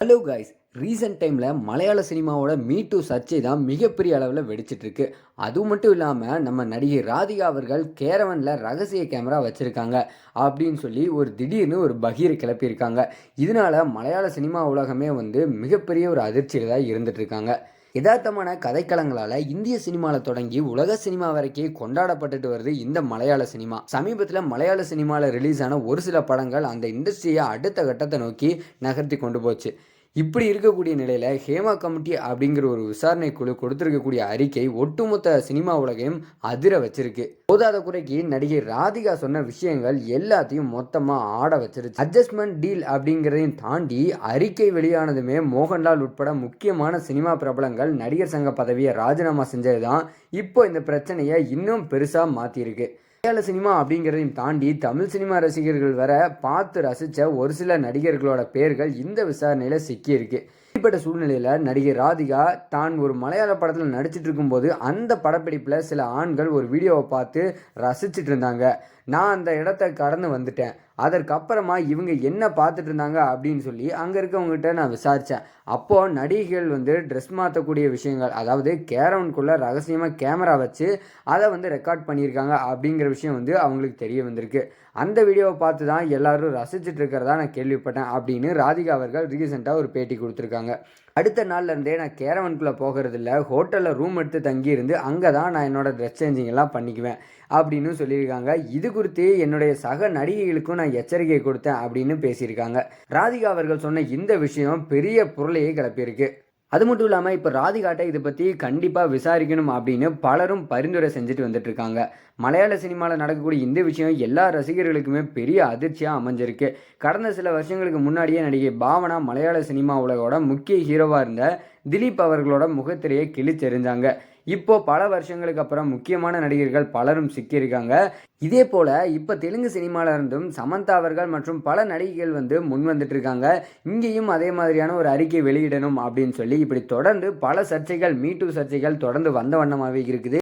Hello guys, recent டைமில் மலையாள சினிமாவோட மீ டூ சர்ச்சை தான் மிகப்பெரிய அளவில் வெடிச்சிட்டு இருக்கு. அது மட்டும் இல்லாமல் நம்ம நடிகை ராதிகா அவர்கள் கேரவனில் ரகசிய கேமரா வச்சுருக்காங்க அப்படின்னு சொல்லி ஒரு திடீர்னு ஒரு பகீரை கிளப்பியிருக்காங்க. இதனால மலையாள சினிமா உலகமே மிகப்பெரிய ஒரு அதிர்ச்சியில் தான் இருந்துட்டு இருக்காங்க. யதார்த்தமான கதைக்களங்களால் இந்திய சினிமாவில் தொடங்கி உலக சினிமா வரைக்கும் கொண்டாடப்பட்டுட்டு வருது இந்த மலையாள சினிமா. சமீபத்தில் மலையாள சினிமாவில் ரிலீஸ் ஆன ஒரு சில படங்கள் அந்த இண்டஸ்ட்ரியை அடுத்த கட்டத்தை நோக்கி நகர்த்தி கொண்டு போச்சு. இப்படி இருக்கக்கூடிய நிலையில் ஹேமா கமிட்டி அப்படிங்கிற ஒரு விசாரணை குழு கொடுத்திருக்கக்கூடிய அறிக்கை ஒட்டுமொத்த சினிமா உலகையும் அதிர வச்சிருக்கு. போதாத குறைக்கு நடிகை ராதிகா சொன்ன விஷயங்கள் எல்லாத்தையும் மொத்தமாக ஆட வச்சிருச்சு. அட்ஜஸ்ட்மெண்ட் டீல் அப்படிங்கிறதையும் தாண்டி அறிக்கை வெளியானதுமே மோகன்லால் உட்பட முக்கியமான சினிமா பிரபலங்கள் நடிகர் சங்க பதவியை ராஜினாமா செஞ்சது தான் இப்போ இந்த பிரச்சனையை இன்னும் பெருசாக மாற்றிருக்கு. மலையாள சினிமா அப்படிங்கிறதையும் தாண்டி தமிழ் சினிமா ரசிகர்கள் வர பார்த்து ரசித்த ஒரு சில நடிகர்களோட பேர்கள் இந்த விசாரணையில் சிக்கியிருக்கு. இப்படிப்பட்ட சூழ்நிலையில் நடிகை ராதிகா தான் ஒரு மலையாள படத்தில் நடிச்சிட்டு இருக்கும்போது அந்த படப்பிடிப்பில் சில ஆண்கள் ஒரு வீடியோவை பார்த்து ரசிச்சிட்டு இருந்தாங்க. நான் அந்த இடத்த கடந்து வந்துட்டேன். அதற்கப்புறமா இவங்க என்ன பார்த்துட்டு இருந்தாங்க அப்படின்னு சொல்லி அங்கே இருக்கவங்ககிட்ட நான் விசாரித்தேன். அப்போது நடிகைகள் ட்ரெஸ் மாற்றக்கூடிய விஷயங்கள், அதாவது கேரவனுக்குள்ளே ரகசியமாக கேமரா வச்சு அதை ரெக்கார்ட் பண்ணியிருக்காங்க அப்படிங்கிற விஷயம் அவங்களுக்கு தெரிய வந்திருக்கு. அந்த வீடியோவை பார்த்து தான் எல்லாரும் ரசிச்சுட்டு இருக்கிறதா நான் கேள்விப்பட்டேன் அப்படின்னு ராதிகா அவர்கள் ரீசெண்டாக ஒரு பேட்டி கொடுத்துருக்காங்க. அடுத்த நாள்லேருந்தே நான் கேரவனுக்குள்ளே போகிறதில்ல, ஹோட்டலில் ரூம் எடுத்து தங்கியிருந்து அங்கே தான் நான் என்னோடய ட்ரெஸ் சேஞ்சிங் எல்லாம் பண்ணிக்குவேன் அப்படின்னு சொல்லியிருக்காங்க. இது குறித்து என்னுடைய சக நடிகைகளுக்கும் நான் எச்சரிக்கை கொடுத்தேன் அப்படின்னு பேசியிருக்காங்க. ராதிகா அவர்கள் சொன்ன இந்த விஷயம் பெரிய பொருளையே கிளப்பியிருக்கு. அது மட்டும் இல்லாமல் இப்போ ராதிகாட்டை இதை பற்றி கண்டிப்பாக விசாரிக்கணும் அப்படின்னு பலரும் பரிந்துரை செஞ்சுட்டு வந்துட்டு இருக்காங்க. மலையாள சினிமாவில் நடக்கக்கூடிய இந்த விஷயம் எல்லா ரசிகர்களுக்குமே பெரிய அதிர்ச்சியாக அமைஞ்சிருக்கு. கடந்த சில வருஷங்களுக்கு முன்னாடியே நடிகை பாவனா மலையாள சினிமா உலகோட முக்கிய ஹீரோவாக இருந்த திலீப் அவர்களோட முகத்திரையை கிழிச்செறிஞ்சாங்க. இப்போ பல வருஷங்களுக்கு அப்புறம் முக்கியமான நடிகர்கள் பலரும் சிக்கியிருக்காங்க. இதே போல் இப்போ தெலுங்கு சினிமாவில் இருந்தும் சமந்தா அவர்கள் மற்றும் பல நடிகைகள் முன் வந்துட்டு இருக்காங்க. இங்கேயும் அதே மாதிரியான ஒரு அறிக்கை வெளியிடணும் அப்படின்னு சொல்லி இப்படி தொடர்ந்து பல சர்ச்சைகள், மீ டூ சர்ச்சைகள் தொடர்ந்து வந்த வண்ணமாகவே இருக்குது.